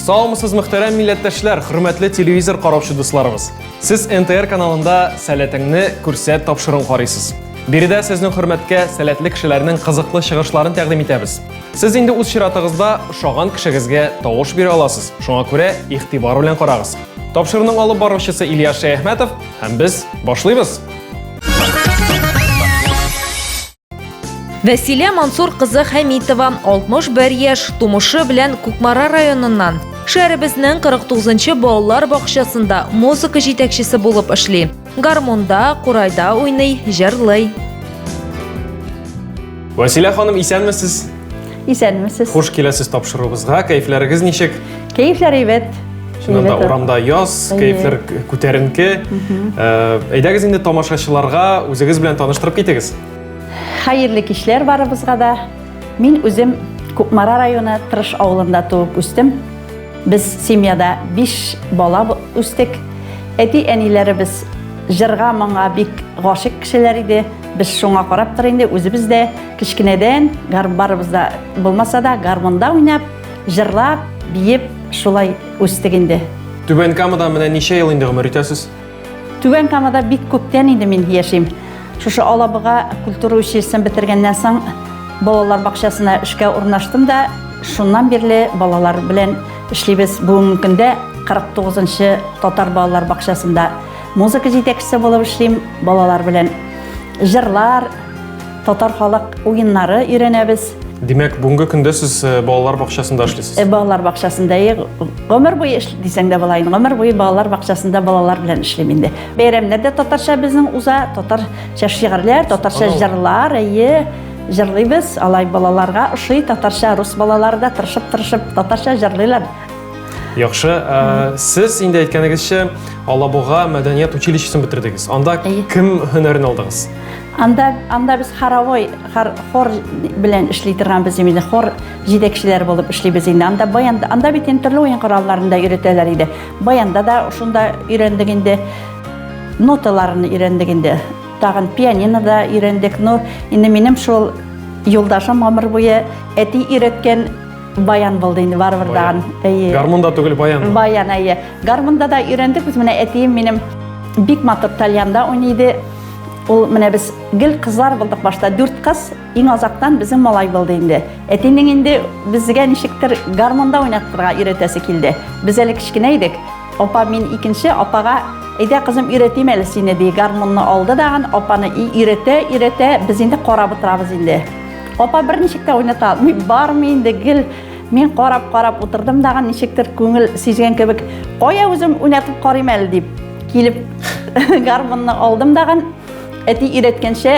Саламсыз мөхтәрәм милләттәшләр, хөрмәтле телевизор караучы дусларыбыз. Сез НТР каналында сәләтеңне күрсәт тапшырын карыйсыз. Биредә сезнең хөрмәткә сәләтле кешеләрнең кызыклы чыгышларын тәкъдим итәбез. Сез инде үз чиратыгызда ошаган кешегезгә тавыш бирә аласыз. Шуңа күрә игътибар белән карагыз. Тапшырының алып баручысы Ильяс Шәйхмәтов һәм без башлыйбыз. Вәсилә Мансур кызы Хәмитова 61 яшь, тумышы белән Күкмара районыннан. Шәһәребезнең 49-нчы балалар бакчасында музыка җитәкчесе булып эшли. Гармонда, курайда уйный, җырлый. Вәсилә ханым, исәнмесез? Исәнмесез. Хуш киләсез тапшыруыбызга. Кәйфләрегез ничек? Кәйфләр әйбәт. Шунда урамда яз, кәйфләр күтәренке. Әйдәгез инде тамашачыларга үзегез белән таныштырып китегез. Хәерле кичләр барыбызга да. Мин үзем Күкмара районы Тырыш авылында туып үстем. Без семьяда 5 бала үстек. Әти-әниләребез җырга моңа бик гашык кешеләр иде. Без шуңа карап тор инде үзебез дә кичкенәдән барыбызда булмаса да гармонда уйнап, җырлап, биеп шулай үстек инде. Түбән Камада менә ничә ел инде гомер итәсез? Түбән Камада бик күптән инде мин яшим. Шушы Алабыга культура училищесын бетергәннән соң балалар бакчасына эшкә урнаштым да, шуннан бирле балалар белән эшлибез. Бүгенге көндә 49-нчы татар балалар бакчасында музыка җитәкчесе булып эшлим. Балалар белән җырлар, татар халык уеннары өйрәнәбез. Димәк, бүгенге көндә сез балалар бакчасында эшлисез. Балалар бакчасында гомер буе дисәң дә була инде. Гомер буе балалар бакчасында балалар белән эшлим инде. Бәйрәмнәрдә татарча безнең уза, татарча шигырьләр, татарча җырлар, җырлыйбыз. Алай балаларга ошый, татарча рус балалары да тырышып татарча җырлыйлар. Яхшы, сез инде әйткәнегезчә Алабуга мәдәният училищесын бетердегез. Анда кем һөнәрен алдыгыз? Анда без хоровой, хор белән эшли торганбыз инде. Хор җитәкчеләре булып эшлибез инде. Анда бит төрле уен коралларында өйрәтәләр иде. Баянда да шунда өйрәндек инде. Ноталарны өйрәндек инде. Тагын пианинода өйрәндек. Инде минем шул юлдашым гомер буе әти өйрәткән баян булды инде барыбырдан. Гармонда түгел баян. Баян, гармонда да өйрәндек. Без менә әтием минем бик матур тальянда уйнайды. Ул менә без гел кызлар булдык башта, 4 кыз, иң азактан безнең малай булды инде. Әтинең инде безгә ничектер гармонда уйнатырга өйрәтәсе килде. Без әле кичкенә идек. Апа, мин икенче апага, әйдә кызым өйрәтим әле сине ди. Гармонны алды даган, апаны өйрәтә, без инде карап утырабыз инде. Апа бер ничек тә уйната алмый, бармы инде гел. Мин карап утырдым даган, ничектер күңел сизгән кебек, кая үзем уйнатып карыйм әле дип килеп гармонны алдым даган. Әти өйрәткәнчә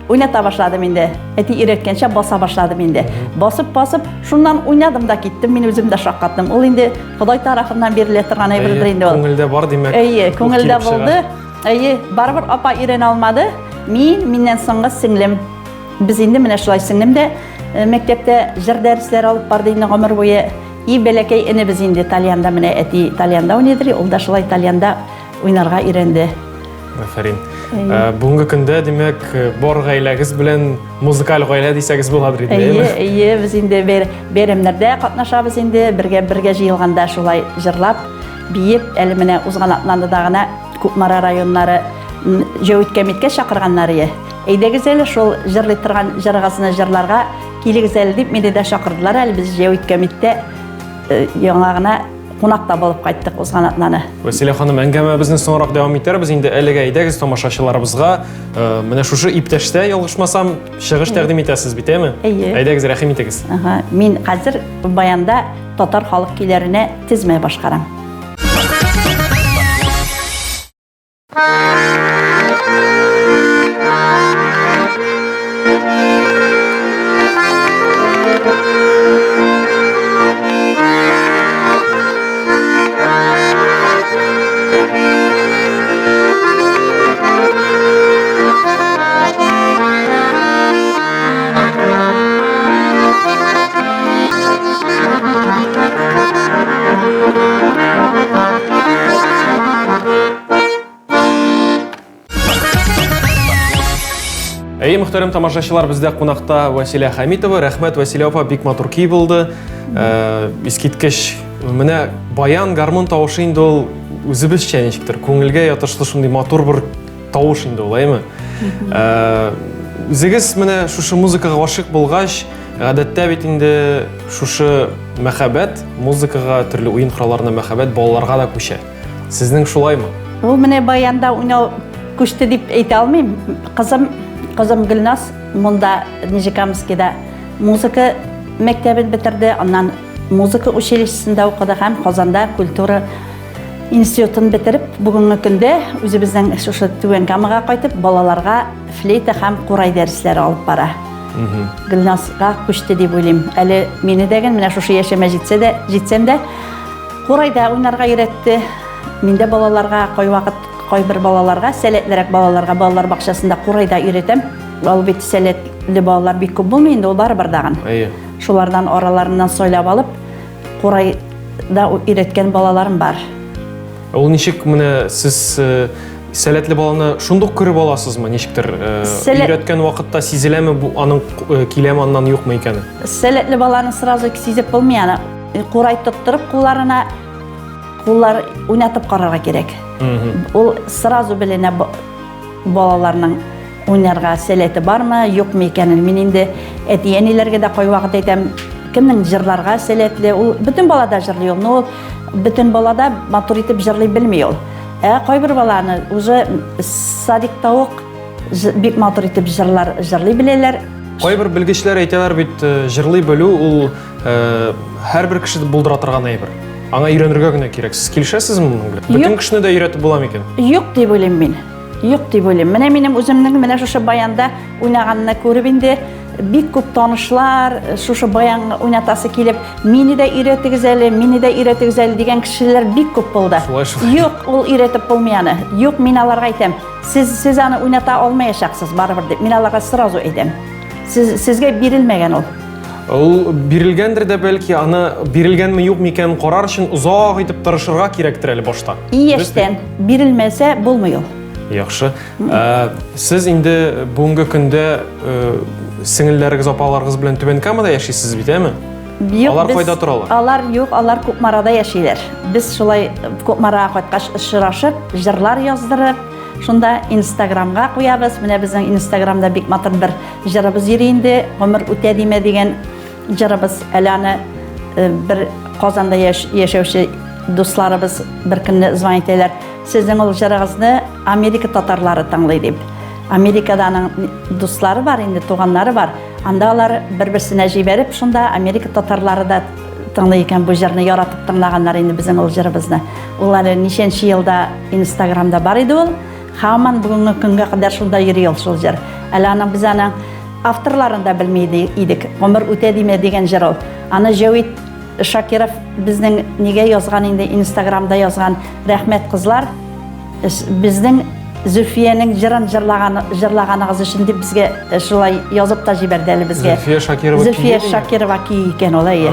уйната башладым инде. Әти өйрәткәнчә баса башладым инде. Басып, шуннан уйнадым да киттем, мин үзем дә шаккаттым. Ул инде Ходай тарафыннан бирелә торган әйбердер инде ул. Күңелдә бар димәк. Күңелдә булды. Барыбер апа өйрәнә алмады. Миннән соңгы сеңлем. Без инде менә шулай сеңлем дә мәктәптә җыр дәресләре алып барды инде гомер буе. Бәләкәй эне без инде итальянда менә әти итальянда уйныйдыр, ул да шулай итальянда уйнарга өйрәнде. Афәрин. Бүгенге көндә димәк бар гаиләгез белән музыкаль гаилә дисәгез буладыр инде. Без инде бәйрәмнәрдә катнашабыз инде, бергә җыелганда шулай җырлап, биеп, әле менә узган атнада гына Күкмара районнары җәүит кәмиткә чакырганнар. Әйдәгез әле шул җырлый торган җырыгызны җырларга килегез әле дип мине дә чакырдылар. Әле без җәүит кәмиттә яңа гына кунакта булып кайттык узган атнаны. Вәсилә ханым, әңгәмәбезне соңрак дәвам итәрбез. Инде әлегә әйдәгез тамашачыларыбызга менә шушы иптәштә ялгышмасам чыгыш тәкъдим итәсез бит, әйме? Әйдәгез, рәхим итегез. Мин хәзер баянда татар халык көйләренә тизмә башкарам. Әйе, мөхтәрәм тамашачылар, бездә кунакта Василия Хамитова. Рәхмәт, Василия апа, бик матур көй булды. Искиткеч, менә баян гармон тавышы инде ул үзебезчә ничектер, күңелгә ятышлы шундый матур бер тавыш инде ул, әйме? Үзегез менә шушы музыкага гашык булгач, гадәттә бит инде шушы мәхәббәт, музыкага, төрле уен коралларына мәхәббәт балаларга да күчә. Сезнең шулаймы? Ул менә баянда уйнау күчте дип әйтә алмыйм. Кызым Гөлназ монда Нижекамскида музыка мәктәбен бетерде, аннан музыка училищесында укыды һәм Казанда культура институтын бетереп, бүгенге көндә үзебезнең шушы Түбән Камага кайтып, балаларга флейта һәм курай дәресләре алып бара. Гөлназга күчте дип уйлыйм. Әле мине дәген менә шушы яшемә җитсәм дә курайда уйнарга өйрәтте. Миндә балаларга кайбер балаларга, сәләтлерәк балаларга балалар бакчасында курайда өйрәтәм. Ул бит сәләтле балалар бик күп булмый инде, ул барыбер даган. Шулардан араларыннан сайлап алып, курайда өйрәткән балаларым бар. Ул ничек менә сез сәләтле баланы шундук күреп аласызмы? Ничектер өйрәткән вакытта сизеләме бу аның киләме аннан юкмы икәне? Сәләтле баланы сразу сизеп булмый аны. Курай тоттырып куллар уйнатып карарга кирәк. Ул сразу беленә балаларның уйнарга сәләте бармы, юкмы икәнен. Мин инде әти-әниләргә дә кай вакыт әйтәм, кемнең җырларга сәләтле, ул бөтен балада җырлый ул. Ну, бөтен балада матур итеп җырлый белми ул. Кайбер баланы уже садикта ук бик матур итеп җырлый беләләр. Кайбер белгечләр әйтәләр бит, җырлый белү ул һәрбер кешене булдыра торган әйбер. Аңа өйрәнергә генә кирәк. Сез килешәсезме моның белән? Бөтен кешене дә өйрәтеп була микән? Юк дип уйлыйм мин. Юк дип уйлыйм. Менә минем үземнең менә шушы баянда уйнаганны күреп инде бик күп танышлар, шушы баян уйнатасы килеп, мине дә өйрәтегез әле дигән кешеләр бик күп булды. Юк, ул өйрәтеп булмый аны. Юк, мин аларга әйтәм. Сез аны уйната алмаячаксыз барыбер дип. Мин аларга сразу әйтәм. Сезгә бирелмәгән ул. Ул бирелгәндер дә бәлки, аны бирелгәнме юкмы икәнен карар өчен озак итеп тырышырга кирәктер әле башта. Яшьтән бирелмәсә булмый ул. Яхшы. Сез инде бүгенге көндә сеңелләрегез, апаларыгыз белән Түбән Камада яшисез бит, әме? Алар кайда торалар? Алар юк, алар Кукмарада яшиләр. Без шулай Кукмарага кайткач очрашып, җырлар яздырып, шунда Инстаграмга куябыз. Менә безнең Инстаграмда бик матур бер җырыбыз йөри инде. Гомер үтә димә дигән җырыбыз. Әле аны бер Казанда яшәүче дусларыбыз бер көнне звонит итәләр. Сезнең ул җырыгызны Америка татарлары тыңлый дип. Америкаданың дуслары бар инде, туганнары бар. Анда алар бер-берсенә җибәреп, шунда Америка татарлары да тыңлый икән бу җырны, яратып тыңлаганнар инде безнең ул җырыбызны. Ул әле ничәнче елда Инстаграмда бар иде ул. Һаман бүгенге көнгә кадәр шунда йөри ул шул җыр. Әле аның без аның авторларын да белми идек. Гомер үтә димә дигән җыр ул. Аны Җавит Шакиров безнең нигә язган инде, Инстаграмда язган. Рәхмәт кызлар. Безнең Зөлфиянең җырын җырлаганыгыз өчен дип безгә шулай язып та җибәрде әле безгә. Зөлфия Шакирова икән ул әйе.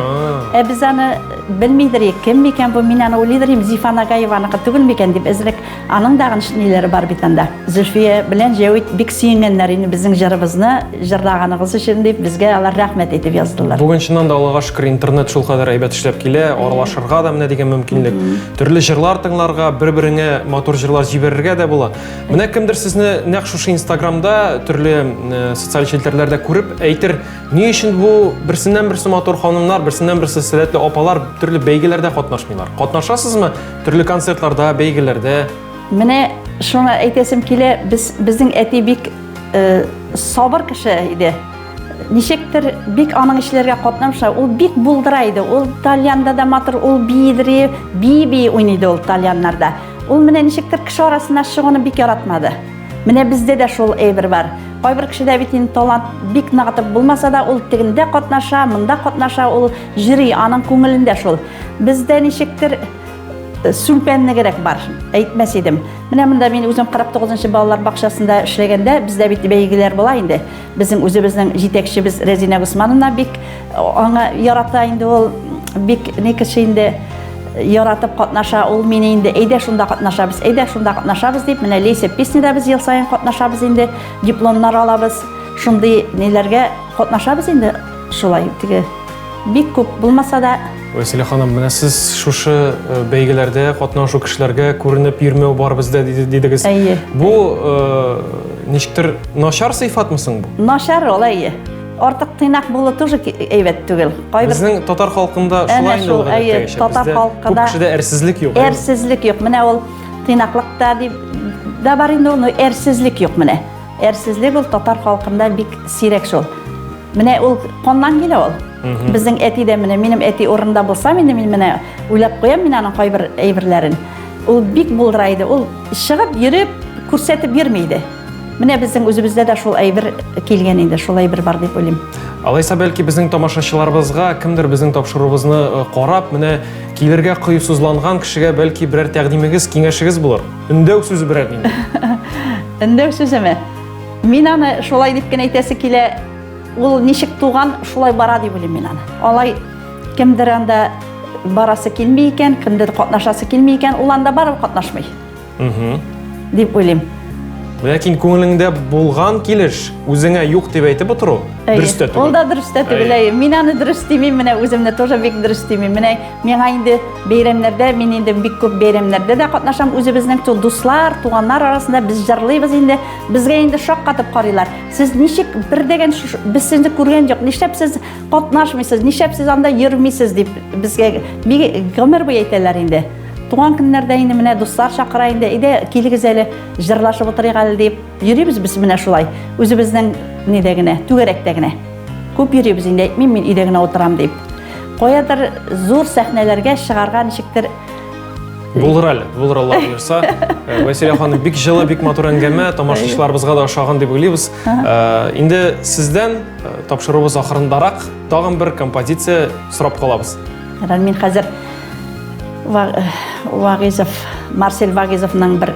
Без аны белмидер, кем икән бу, мин аны уйлыйдым, Зифа Нагаеваныкы түгел микән дип, әзрәк аның дагы ниләре бар бит анда. Зөлфия белән Җавит бик сөенгәннәр инде безнең җырыбызны җырлаганыгыз өчен дип безгә алар рәхмәт итеп яздылар. Бүген чыннан да Аллага шөкер, интернет шул кадәр әйбәт эшләп килә, аралашырга да менә дигән мөмкинлек. Төрле җырлар тыңларга, бер-береңә матур җырлар җибәрергә дә була. Менә кемдер сезне нәкъ шушы Инстаграмда, төрле социаль челтәрләрдә күреп әйтер, ни өчен бу берсеннән-берсе матур ханымнар, берсеннән-берсе сәләтле апалар төрле бәйгеләрдә катнашмыйлар. Катнашасызмы? Төрле концертларда, бәйгеләрдә? Менә шуны әйтәсем килә, безнең әти бик сабыр кеше иде. Ничектер бик аның эшләргә катнамша, ул бик булдыра иде. Ул Тальянда да матур, ул бидри, биби уйнады ул Тальяннарда. Ул менә ничектер кеше арасына чыгуны бик яратмады. Менә бездә дә шул әйбер бар. Кайбер кешедә бит талант бик ныгытып булмаса да, ул тегендә катнаша, монда катнаша, ул жюри аның күңелендә шул. Бездә ничектер сүлпәннегрәк бар, әйтмәс идем. Менә монда мин үзем 49-нчы балалар бакчасында эшләгәндә, бездә бит бәйгеләр була инде. Безнең үзебезнең җитәкчебез Резина Госмановна бик аңа ярата инде, ул бик не кеше инде яратып катнаша, ул мине инде әйдә шунда катнашабыз, дип, менә Лейся песняда без ел сайын катнашабыз инде, дипломнар алабыз. шундый неләргә катнашабыз инде шулай теге бик күп булмаса да Василия ханым, менә сез шушы бәйгеләрдә катнашу кешеләргә күренеп йөрмәү бар бездә дидегез. Әйе. Бу ничектер начар сыйфатмы соң бу? Нашар ул әйе. Артык тыйнак булу тоже әйбәт түгел. Безнең татар халкында Әнә шулай шул, инде әйе, гадәттәгечә. татар Бездә халкында күп кешедә әрсезлек юк. Әрсезлек юк. Менә ул тыйнаклыкта дип да бар инде, ул әрсезлек юк менә. Әрсезлек ул татар халкында бик сирәк шул. Менә ул каннан килә ул. Безнең әти дә менә минем әти урында булса, мин менә уйлап куям мин аның кайбер әйберләрен. Ул бик булдыра иде. Ул чыгып йөреп күрсәтеп йөрмәйде. Менә безнең үзебездә дә шул әйбер килгән инде, шул әйбер бар дип уйлыйм. Алайса бәлки безнең тамашачыларыбызга кемдер безнең тапшыруыбызны карап, менә килергә кыюсызланган кешегә бәлки берәр тәкъдимегез, киңәшегез булыр. Өндәү сүз берәр инде. Өндәү сүземе? Мин аны шулай дип кенә әйтәсе килә. Ул ничек туган, шулай бара дип уйлыйм мин аны. Алай кемдер анда барасы килми икән, кемдер катнашасы килми икән, ул анда барып катнашмый. Дип уйлыйм. Ләкин күңелеңдә булган килеш үзеңә юк дип әйтеп утыру дөрестә түгел. Ул да дөрестә түгел. Мин аны дөрес димим, менә үземне тоже бик дөрес димим. Менә миңа инде бәйрәмнәрдә, мин инде бик күп бәйрәмнәрдә дә катнашам. Үзебезнең дуслар, туганнар арасында без җырлыйбыз инде. Безгә инде шаккатып карыйлар. Сез ничек бер дигән без сезне күргән юк. Нишләп сез катнашмыйсыз? Нишләп сез анда йөрмисез дип безгә бик гомер буе әйтәләр инде. Туган көннәрдә инде менә дуслар чакыра инде, иде килегез әле җырлашып утырыйк әле дип йөрибез без менә шулай. Үзебезнең нидә генә, түгәрәктә генә. Күп йөрибез инде, мин өйдә генә утырам дип. Каядыр зур сәхнәләргә чыгарга ничектер Булыр әле, булыр Алла буйырса. Василия ханым, бик җылы, бик матур әңгәмә, тамашачыларыбызга да ошаган дип уйлыйбыз. Инде сездән тапшыруыбыз ахырындарак тагын бер композиция сорап калабыз. Мин хәзер Вагизов, Марсель Вагизовның бер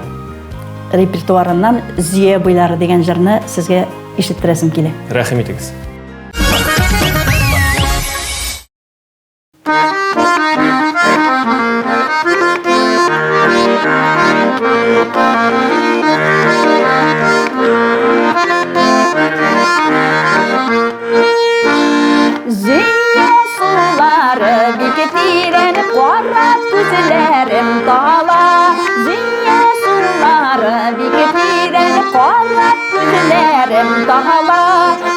репертуарыннан Зия буйлары дигән җырны сезгә ишеттерәсем килә. Рәхим итегез. Зия сулары бикетирен карап күзләрем тала. Зия сулары бикетирен карап күзләрем тала.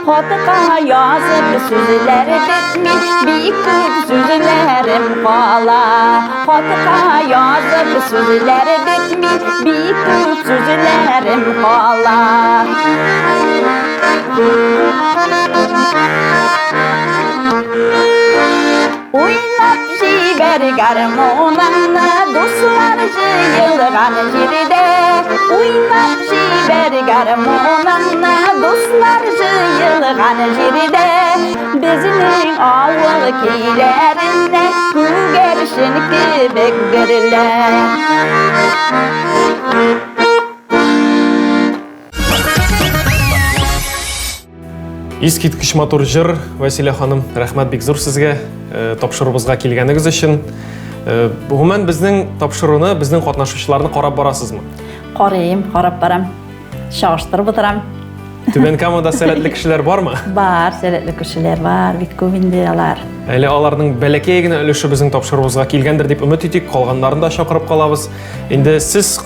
Хатыка язып сүзләр бетми, бик күп сүзләрем кала. Хатыка язып сүзләр бетми, бик күп сүзләрем кала. Уйлап җибәр гармоныңны, дуслар җыелган җирдә. Уйлап җибәр гармоныңны, дуслар җыелган җирдә. Безнең авыл көйләрендә күгәрчен кебек гөрләр. Искиткеч матур җыр, Василия ханым, рәхмәт бик зур сезгә тапшыруыбызга килгәнегез өчен. Гомумән безнең тапшыруны, безнең катнашучыларны карап барасызмы? Карыйм, карап барам. Чагыштырып утырам. Түбән Камада сәләтле кешеләр бармы? Бар, сәләтле кешеләр бар, бик күп инде алар. Әле аларның бәләкәй генә өлеше безнең тапшыруыбызга килгәндер дип өмет итик, калганнарын да чакырып калабыз. Инде сез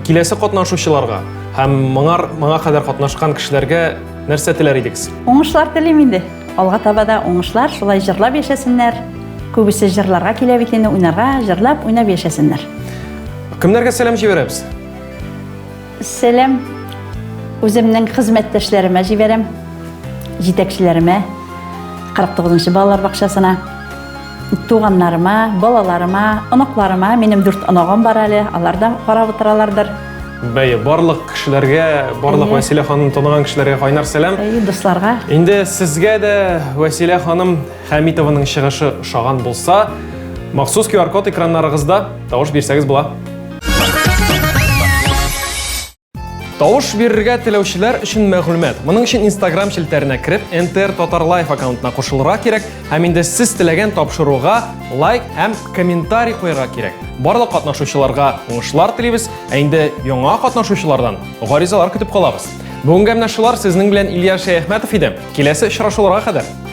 киләсе катнашучыларга һәм моңа кадәр катнашкан кешеләргә нәрсә теләр идегез? Уңышлар телим инде. Алга таба да уңышлар, шулай җырлап яшәсеннәр. Күбесе җырларга килә бит инде, уйнарга, җырлап, уйнап яшәсеннәр. Кемнәргә сәлам җибәрәбез? Сәлам үземнең хезмәттәшләремә җибәрәм, җитәкчеләремә, 49-нчы балалар бакчасына, туганнарыма, балаларыма, оныкларыма, минем 4 оногым бар әле, алар да карап утыралардыр. Бәйе, барлык кешеләргә, барлык Василия ханым таныган кешеләргә кайнар сәлам. Дусларга. Инде сезгә дә Василия ханым Хәмитованың чыгышы ошаган булса, махсус QR код экраннарыгызда тавыш бирсәгез була. Тавыш бирергә теләүчеләр өчен мәгълүмат. Моның өчен Instagram челтәренә кирип, NTR Tatar Life аккаунтына кушылырга кирәк, һәм инде сез теләгән тапшыруга лайк һәм комментарий куярга кирәк. Барлык катнашучыларга уңышлар телибез, ә инде яңа катнашучылардан гаризалар көтеп калабыз. Бүгенге менә шулар сезнең белән Илья Шәйхмәтов иде. Киләсе очрашуларга кадәр.